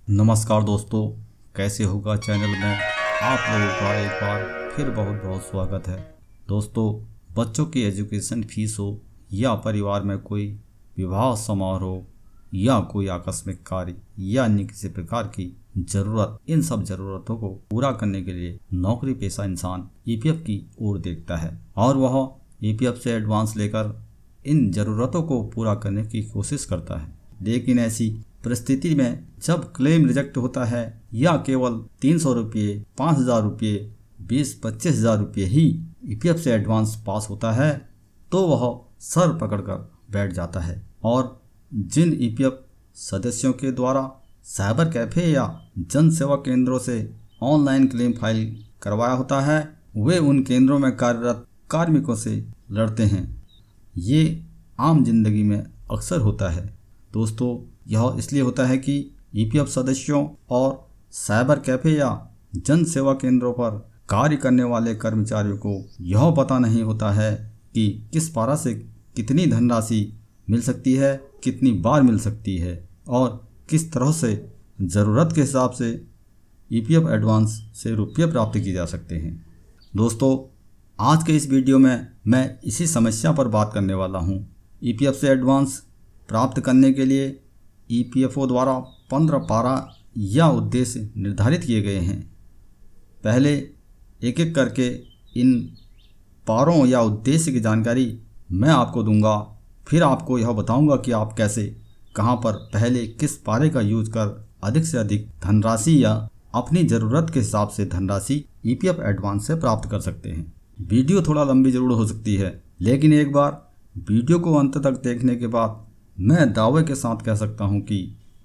नमस्कार दोस्तों, कैसे होगा चैनल में आप लोगों का एक बार फिर बहुत बहुत स्वागत है। दोस्तों, बच्चों की एजुकेशन फीस हो या परिवार में कोई विवाह समारोह या कोई आकस्मिक कार्य या अन्य किसी प्रकार की ज़रूरत, इन सब ज़रूरतों को पूरा करने के लिए नौकरी पेशा इंसान ईपीएफ की ओर देखता है और वह ईपीएफ से एडवांस लेकर इन ज़रूरतों को पूरा करने की कोशिश करता है। लेकिन ऐसी परिस्थिति में जब क्लेम रिजेक्ट होता है या केवल 300 रुपये, 5,000 रुपये, 20-25,000 रुपये ही ईपीएफ से एडवांस पास होता है तो वह सर पकड़कर बैठ जाता है और जिन ईपीएफ सदस्यों के द्वारा साइबर कैफे या जन सेवा केंद्रों से ऑनलाइन क्लेम फाइल करवाया होता है वे उन केंद्रों में कार्यरत कार्मिकों से लड़ते हैं। ये आम जिंदगी में अक्सर होता है। दोस्तों, यह इसलिए होता है कि ईपीएफ सदस्यों और साइबर कैफे या जन सेवा केंद्रों पर कार्य करने वाले कर्मचारियों को यह पता नहीं होता है कि किस पारा से कितनी धनराशि मिल सकती है, कितनी बार मिल सकती है और किस तरह से ज़रूरत के हिसाब से ईपीएफ एडवांस से रुपये प्राप्त किए जा सकते हैं। दोस्तों, आज के इस वीडियो में मैं इसी समस्या पर बात करने वाला हूँ। ईपीएफ से एडवांस प्राप्त करने के लिए ईपीएफओ द्वारा 15 पारा या उद्देश्य निर्धारित किए गए हैं। पहले एक एक करके इन पारों या उद्देश्य की जानकारी मैं आपको दूंगा, फिर आपको यह बताऊंगा कि आप कैसे, कहां पर, पहले किस पारे का यूज कर अधिक से अधिक धनराशि या अपनी ज़रूरत के हिसाब से धनराशि ईपीएफ एडवांस से प्राप्त कर सकते हैं। वीडियो थोड़ा लंबी ज़रूर हो सकती है, लेकिन एक बार वीडियो को अंत तक देखने के बाद मैं दावे के साथ कह सकता हूं कि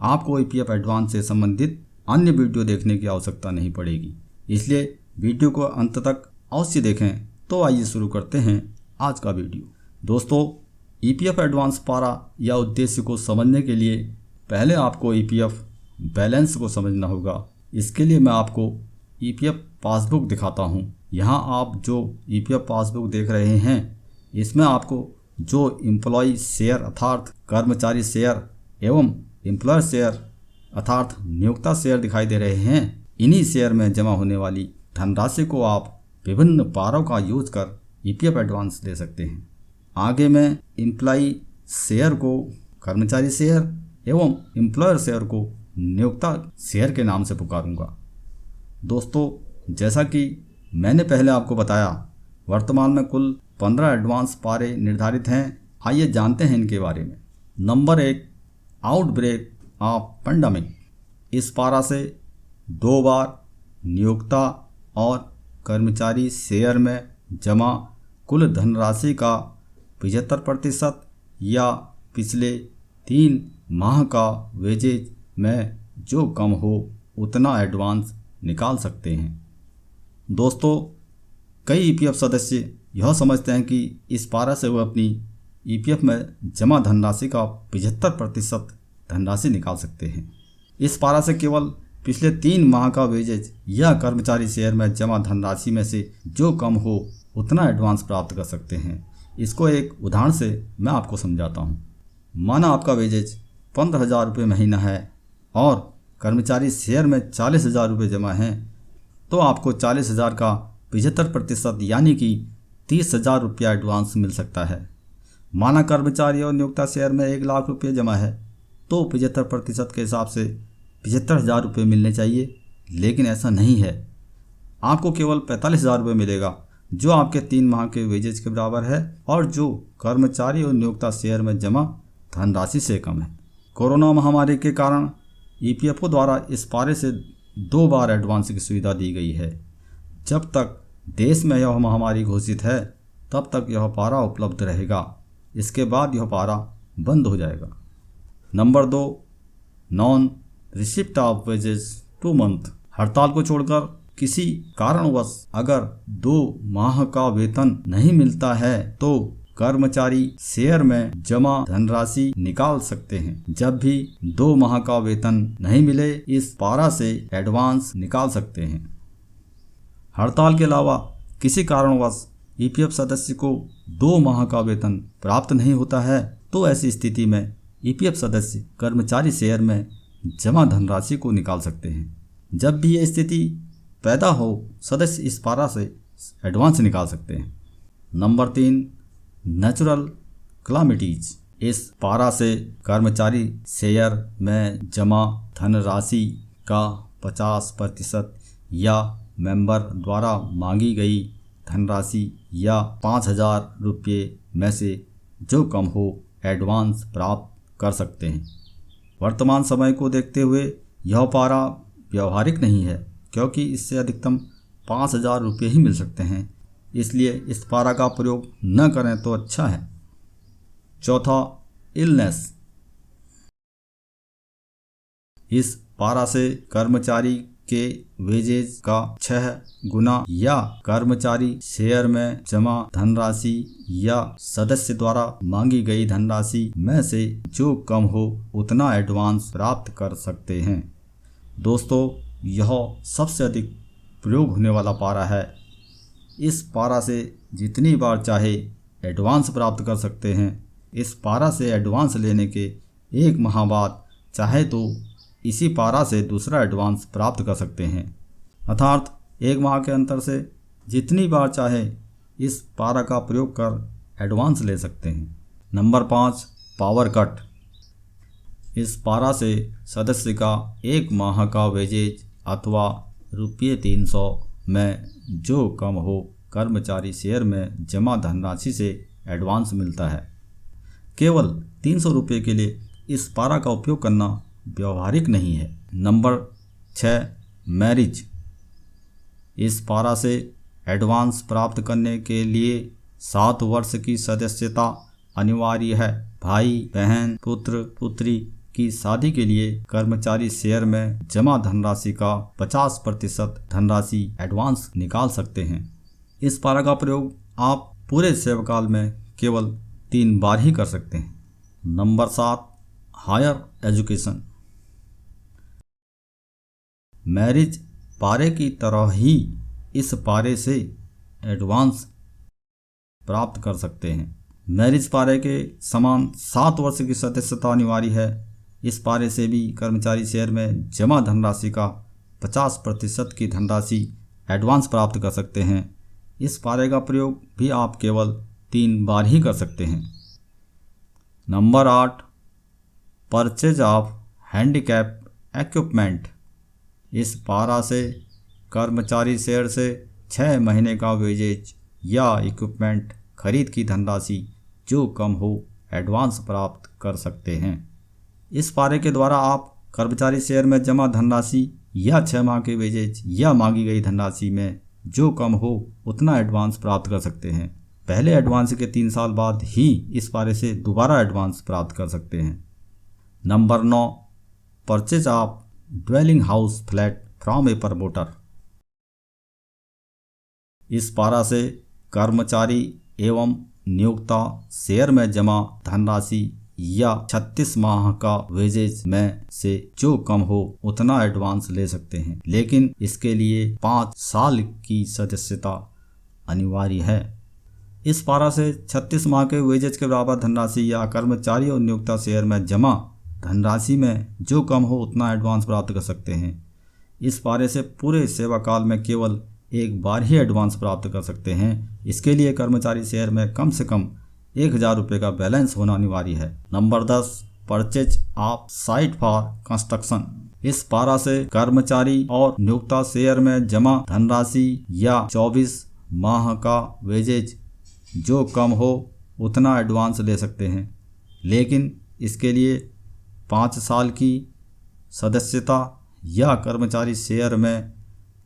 आपको ईपीएफ एडवांस से संबंधित अन्य वीडियो देखने की आवश्यकता नहीं पड़ेगी। इसलिए वीडियो को अंत तक अवश्य देखें। तो आइए शुरू करते हैं आज का वीडियो। दोस्तों, ईपीएफ एडवांस पारा या उद्देश्य को समझने के लिए पहले आपको ईपीएफ बैलेंस को समझना होगा। इसके लिए मैं आपको ईपीएफ पासबुक दिखाता हूं। यहाँ आप जो ईपीएफ पासबुक देख रहे हैं इसमें आपको जो एम्प्लॉय शेयर अर्थात कर्मचारी शेयर एवं एम्प्लॉयर शेयर अर्थात नियोक्ता शेयर दिखाई दे रहे हैं, इन्हीं शेयर में जमा होने वाली धनराशि को आप विभिन्न पारों का यूज कर ईपीएफ एडवांस ले सकते हैं। आगे मैं एम्प्लॉय शेयर को कर्मचारी शेयर एवं एम्प्लॉयर शेयर को नियोक्ता शेयर के नाम से पुकारूंगा। दोस्तों, जैसा कि मैंने पहले आपको बताया, वर्तमान में कुल 15 एडवांस पारे निर्धारित हैं। आइए जानते हैं इनके बारे में। Number 1, outbreak of pandemic. इस पारा से 2 बार नियोक्ता और कर्मचारी शेयर में जमा कुल धनराशि का 75% या पिछले 3 माह का वेजेज में जो कम हो उतना एडवांस निकाल सकते हैं। दोस्तों, कई ईपीएफ सदस्य यह समझते हैं कि इस पारा से वह अपनी ईपीएफ में जमा धनराशि का 75% धनराशि निकाल सकते हैं। इस पारा से केवल पिछले 3 माह का वेजेज या कर्मचारी शेयर में जमा धनराशि में से जो कम हो उतना एडवांस प्राप्त कर सकते हैं। इसको एक उदाहरण से मैं आपको समझाता हूँ। माना आपका वेजेज 15,000 रुपये महीना है और कर्मचारी शेयर में 40,000 रुपये जमा हैं, तो आपको 40,000 का 75% यानी कि 30,000 रुपया एडवांस मिल सकता है। माना कर्मचारी और नियोक्ता शेयर में 1,00,000 रुपये जमा है तो 75% के हिसाब से 75,000 रुपये मिलने चाहिए, लेकिन ऐसा नहीं है। आपको केवल 45,000 रुपये मिलेगा जो आपके 3 माह के वेजेज के बराबर है और जो कर्मचारी और नियोक्ता शेयर में जमा धनराशि से कम है। कोरोना महामारी के कारण ईपीएफओ द्वारा इस पारे से 2 बार एडवांस की सुविधा दी गई है। जब तक देश में यह महामारी घोषित है तब तक यह पारा उपलब्ध रहेगा, इसके बाद यह पारा बंद हो जाएगा। Number 2, non receipt of wages 2 month. हड़ताल को छोड़कर किसी कारणवश अगर 2 माह का वेतन नहीं मिलता है तो कर्मचारी शेयर में जमा धनराशि निकाल सकते हैं। जब भी 2 माह का वेतन नहीं मिले इस पारा से एडवांस निकाल सकते हैं। हड़ताल के अलावा किसी कारणवश ईपीएफ सदस्य को 2 माह का वेतन प्राप्त नहीं होता है तो ऐसी स्थिति में ईपीएफ सदस्य कर्मचारी शेयर में जमा धनराशि को निकाल सकते हैं। जब भी यह स्थिति पैदा हो, सदस्य इस पारा से एडवांस निकाल सकते हैं। Number 3, natural calamities. इस पारा से कर्मचारी शेयर में जमा धनराशि का 50% या मेंबर द्वारा मांगी गई धनराशि या 5,000 रुपये में से जो कम हो एडवांस प्राप्त कर सकते हैं। वर्तमान समय को देखते हुए यह पारा व्यवहारिक नहीं है, क्योंकि इससे अधिकतम 5,000 रुपये ही मिल सकते हैं। इसलिए इस पारा का प्रयोग न करें तो अच्छा है। चौथा, इलनेस। इस पारा से कर्मचारी के वेजेज का 6 गुना या कर्मचारी शेयर में जमा धनराशि या सदस्य द्वारा मांगी गई धनराशि में से जो कम हो उतना एडवांस प्राप्त कर सकते हैं। दोस्तों, यह सबसे अधिक प्रयोग होने वाला पारा है। इस पारा से जितनी बार चाहे एडवांस प्राप्त कर सकते हैं। इस पारा से एडवांस लेने के 1 माह बाद चाहे तो इसी पारा से दूसरा एडवांस प्राप्त कर सकते हैं, अर्थात 1 माह के अंतर से जितनी बार चाहे इस पारा का प्रयोग कर एडवांस ले सकते हैं। Number 5, power cut. इस पारा से सदस्य का 1 माह का वेजेज अथवा ₹300 में जो कम हो कर्मचारी शेयर में जमा धनराशि से एडवांस मिलता है। केवल 300 रुपये के लिए इस पारा का उपयोग करना व्यवहारिक नहीं है। Number 6, marriage. इस पारा से एडवांस प्राप्त करने के लिए 7 वर्ष की सदस्यता अनिवार्य है। भाई बहन पुत्र पुत्री की शादी के लिए कर्मचारी शेयर में जमा धनराशि का 50% धनराशि एडवांस निकाल सकते हैं। इस पारा का प्रयोग आप पूरे सेवाकाल में केवल 3 बार ही कर सकते हैं। Number 7, higher education. मैरिज पारे की तरह ही इस पारे से एडवांस प्राप्त कर सकते हैं। मैरिज पारे के समान 7 वर्ष की सदस्यता अनिवार्य है। इस पारे से भी कर्मचारी शेयर में जमा धनराशि का 50% की धनराशि एडवांस प्राप्त कर सकते हैं। इस पारे का प्रयोग भी आप केवल 3 बार ही कर सकते हैं। Number 8, purchase of handicap equipment. इस पारा से कर्मचारी शेयर से 6 महीने का वेजेज या इक्विपमेंट खरीद की धनराशि जो कम हो एडवांस प्राप्त कर सकते हैं। इस पारे के द्वारा आप कर्मचारी शेयर में जमा धनराशि या 6 माह के वेजेज या मांगी गई धनराशि में जो कम हो उतना एडवांस प्राप्त कर सकते हैं। पहले एडवांस के 3 साल बाद ही इस पारे से दोबारा एडवांस प्राप्त कर सकते हैं। Number 9, purchase of dwelling house flat from A promoter. इस पारा से कर्मचारी एवं नियोक्ता शेयर में जमा धनराशि या 36 माह का वेजेज में से जो कम हो उतना एडवांस ले सकते हैं, लेकिन इसके लिए 5 साल की सदस्यता अनिवार्य है। इस पारा से 36 माह के वेजेज के बराबर धनराशि या कर्मचारी और नियोक्ता शेयर में जमा धनराशि में जो कम हो उतना एडवांस प्राप्त कर सकते हैं। इस पारे से पूरे सेवा काल में केवल 1 बार ही एडवांस प्राप्त कर सकते हैं। इसके लिए कर्मचारी शेयर में कम से कम 1,000 रुपये का बैलेंस होना अनिवार्य है। Number 10, purchase of site for construction. इस पारा से कर्मचारी और नियोक्ता शेयर में जमा धनराशि या 24 माह का वेजेज जो कम हो उतना एडवांस ले सकते हैं, लेकिन इसके लिए 5 साल की सदस्यता या कर्मचारी शेयर में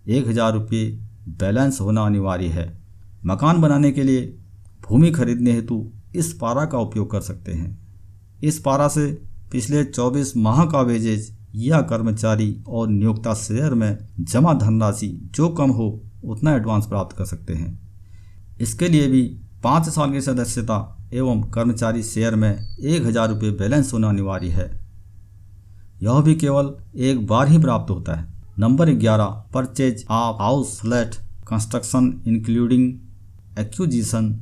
1,000 रुपये बैलेंस होना अनिवार्य है। मकान बनाने के लिए भूमि खरीदने हेतु इस पारा का उपयोग कर सकते हैं। इस पारा से पिछले 24 माह का वेजेज या कर्मचारी और नियोक्ता शेयर में जमा धनराशि जो कम हो उतना एडवांस प्राप्त कर सकते हैं। इसके लिए भी 5 साल की सदस्यता एवं कर्मचारी शेयर में 1,000 रुपये बैलेंस होना अनिवार्य है। यह भी केवल 1 बार ही प्राप्त होता है। Number 11, purchase of house flat construction including acquisition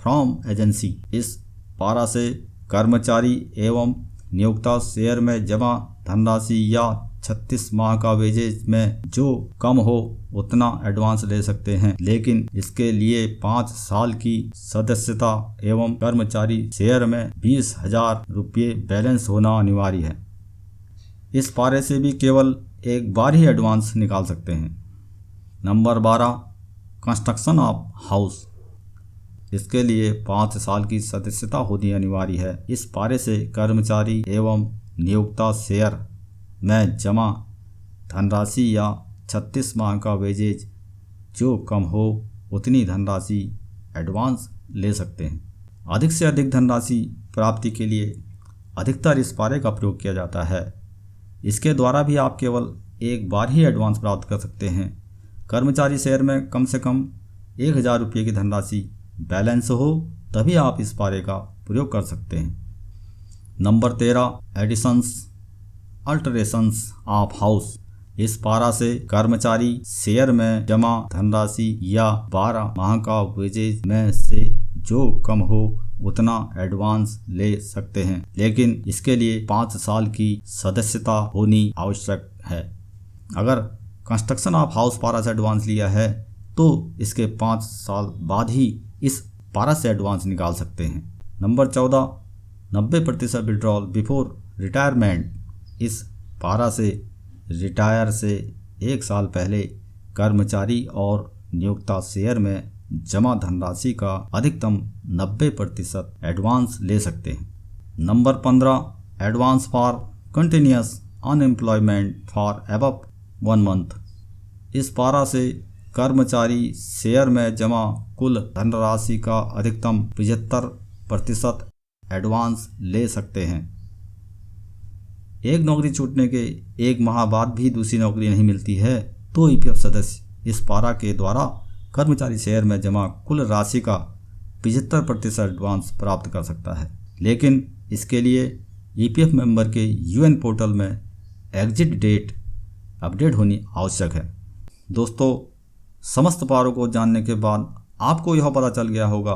from agency. इस पारा से कर्मचारी एवं नियोक्ता शेयर में जमा धनराशि या 36 माह का वेजेज में जो कम हो उतना एडवांस ले सकते हैं, लेकिन इसके लिए 5 साल की सदस्यता एवं कर्मचारी शेयर में 20,000 रुपये बैलेंस होना अनिवार्य है। इस पारे से भी केवल एक बार ही एडवांस निकाल सकते हैं। Number 12, construction of house. इसके लिए 5 साल की सदस्यता होनी अनिवार्य है। इस पारे से कर्मचारी एवं नियोक्ता शेयर में जमा धनराशि या 36 माह का वेजेज जो कम हो उतनी धनराशि एडवांस ले सकते हैं। अधिक से अधिक धनराशि प्राप्ति के लिए अधिकतर इस पारे का प्रयोग किया जाता है। इसके द्वारा भी आप केवल एक बार ही एडवांस प्राप्त कर सकते हैं। कर्मचारी शेयर में कम से कम 1,000 रुपये की धनराशि बैलेंस हो तभी आप इस पारे का प्रयोग कर सकते हैं। Number 13, additions alterations of house. इस पारा से कर्मचारी शेयर में जमा धनराशि या 12 माह का वेजेज में से जो कम हो उतना एडवांस ले सकते हैं, लेकिन इसके लिए 5 साल की सदस्यता होनी आवश्यक है। अगर कंस्ट्रक्शन ऑफ हाउस पारा से एडवांस लिया है तो इसके 5 साल बाद ही इस पारा से एडवांस निकाल सकते हैं। Number 14, 90% withdrawal before retirement. इस पारा से रिटायर से 1 साल पहले कर्मचारी और नियोक्ता शेयर में जमा धनराशि का अधिकतम 90% एडवांस ले सकते हैं। Number 15, advance for continuous unemployment for above 1 month. इस पारा से कर्मचारी शेयर में जमा कुल धनराशि का अधिकतम 75% एडवांस ले सकते हैं। एक नौकरी छूटने के 1 माह बाद भी दूसरी नौकरी नहीं मिलती है तो ईपीएफ सदस्य इस पारा के द्वारा कर्मचारी शेयर में जमा कुल राशि का 75% एडवांस प्राप्त कर सकता है, लेकिन इसके लिए ईपीएफ मेंबर के यूएन पोर्टल में एग्जिट डेट अपडेट होनी आवश्यक है। दोस्तों, समस्त पारों को जानने के बाद आपको यह पता चल गया होगा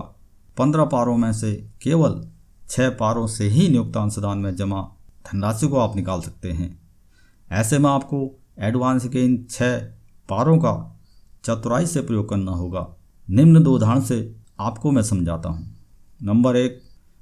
15 पारों में से केवल 6 पारों से ही नियोक्ता अंशदान में जमा धनराशि को आप निकाल सकते हैं। ऐसे में आपको एडवांस के इन 6 पारों का चतुराई से प्रयोग करना होगा। निम्न 2 उदाहरण से आपको मैं समझाता हूँ। नंबर 1,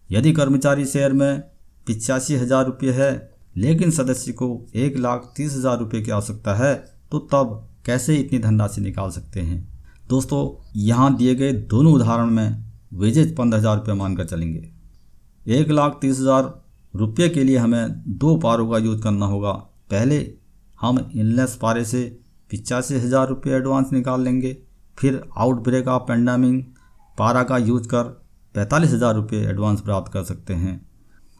यदि कर्मचारी शेयर में 85,000 रुपये है लेकिन सदस्य को 1,30,000 रुपये की आवश्यकता है तो तब कैसे इतनी धनराशि निकाल सकते हैं। दोस्तों, यहाँ दिए गए दोनों उदाहरण में वेजेज 15,000 रुपये मानकर चलेंगे। 1,30,000 रुपये के लिए हमें 2 पारों का यूज करना होगा। पहले हम इनलेस पारे से 85,000 रुपये एडवांस निकाल लेंगे, फिर आउटब्रेक ऑफ पेंडेमिक पारा का यूज कर 45,000 रुपये एडवांस प्राप्त कर सकते हैं।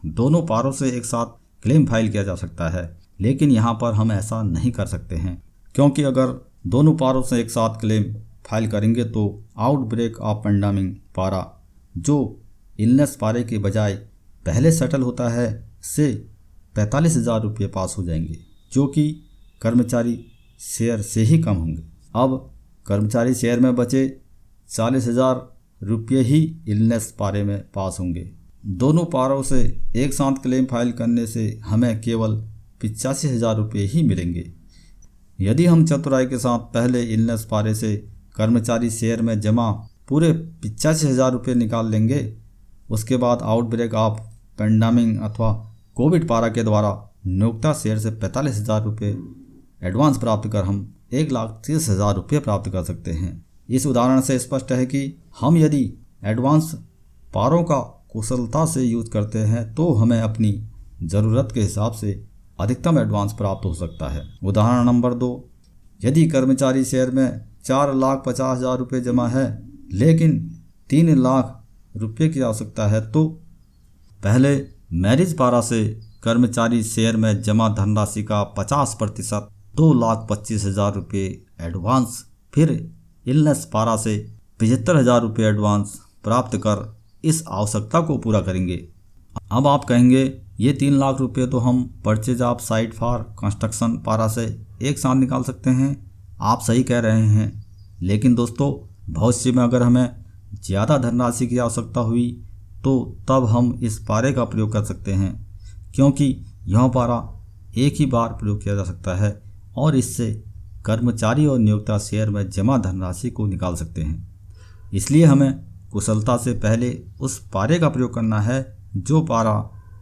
दोनों पारों से एक साथ क्लेम फाइल किया जा सकता है, लेकिन यहाँ पर हम ऐसा नहीं कर सकते हैं, क्योंकि अगर दोनों पारों से एक साथ क्लेम फाइल करेंगे तो आउटब्रेक ऑफ पेंडेमिक पारा जो इलनेस पारे के बजाय पहले सेटल होता है से 45,000 रुपये पास हो जाएंगे, जो कि कर्मचारी शेयर से ही कम होंगे। अब कर्मचारी शेयर में बचे 40,000 रुपये ही इलनेस पारे में पास होंगे। दोनों पारों से एक साथ क्लेम फाइल करने से हमें केवल 85,000 रुपये ही मिलेंगे। यदि हम चतुराई के साथ पहले इलनेस पारे से कर्मचारी शेयर में जमा पूरे 85,000 रुपये निकाल लेंगे, उसके बाद आउटब्रेक ऑफ पेंडेमिक अथवा कोविड पारा के द्वारा नियोक्ता शेयर से 45,000 रुपये एडवांस प्राप्त कर हम 1,30,000 रुपये प्राप्त कर सकते हैं। इस उदाहरण से स्पष्ट है कि हम यदि एडवांस पारों का कुशलता से यूज करते हैं तो हमें अपनी ज़रूरत के हिसाब से अधिकतम एडवांस प्राप्त हो सकता है। उदाहरण नंबर 2, यदि कर्मचारी शेयर में 4,50,000 रुपये जमा है लेकिन 3 लाख रुपये की आवश्यकता है तो पहले मैरिज पारा से कर्मचारी शेयर में जमा धनराशि का 50% 2,25,000 रुपये एडवांस, फिर इलनेस पारा से 75,000 रुपये एडवांस प्राप्त कर इस आवश्यकता को पूरा करेंगे। अब आप कहेंगे ये 3 लाख रुपये तो हम purchase of site for construction पारा से एक साथ निकाल सकते हैं। आप सही कह रहे हैं, लेकिन दोस्तों भविष्य में अगर हमें ज़्यादा धनराशि की आवश्यकता हुई तो तब हम इस पारे का प्रयोग कर सकते हैं, क्योंकि यह पारा एक ही बार प्रयोग किया जा सकता है और इससे कर्मचारी और नियोक्ता शेयर में जमा धनराशि को निकाल सकते हैं। इसलिए हमें कुशलता से पहले उस पारे का प्रयोग करना है जो पारा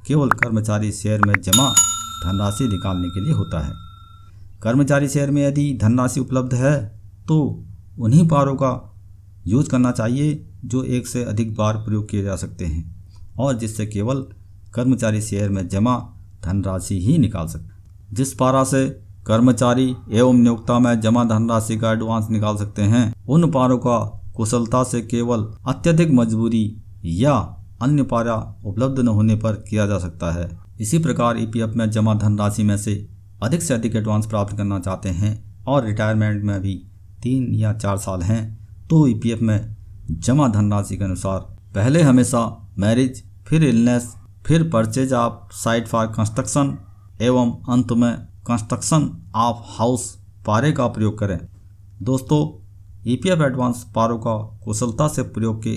केवल कर्मचारी शेयर में जमा धनराशि निकालने के लिए होता है। कर्मचारी शेयर में यदि धनराशि उपलब्ध है तो उन्हीं पारों का यूज करना चाहिए जो एक से अधिक बार प्रयोग किए जा सकते हैं और जिससे केवल कर्मचारी शेयर में जमा धनराशि ही निकाल सकते। जिस पारा से कर्मचारी एवं नियोक्ता में जमा धनराशि का एडवांस निकाल सकते हैं, उन पारों का कुशलता से केवल अत्यधिक मजबूरी या अन्य पारा उपलब्ध न होने पर किया जा सकता है। इसी प्रकार ईपीएफ में जमा धनराशि में से अधिक एडवांस प्राप्त करना चाहते हैं और रिटायरमेंट में भी 3 या 4 साल हैं तो ईपीएफ में जमा धनराशि के अनुसार पहले हमेशा मैरिज, फिर इलनेस, फिर purchase of site for construction एवं अंत में कंस्ट्रक्शन ऑफ हाउस पारे का प्रयोग करें। दोस्तों, ईपीएफ एडवांस पारों का कुशलता से प्रयोग के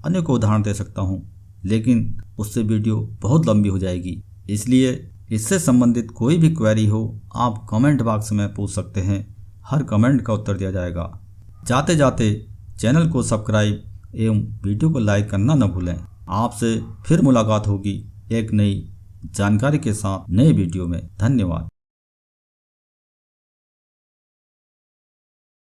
अनेक उदाहरण दे सकता हूं, लेकिन उससे वीडियो बहुत लंबी हो जाएगी। इसलिए इससे संबंधित कोई भी क्वेरी हो आप कमेंट बॉक्स में पूछ सकते हैं, हर कमेंट का उत्तर दिया जाएगा। जाते जाते चैनल को सब्सक्राइब एवं वीडियो को लाइक करना न भूलें। आपसे फिर मुलाकात होगी एक नई जानकारी के साथ नए वीडियो में। धन्यवाद।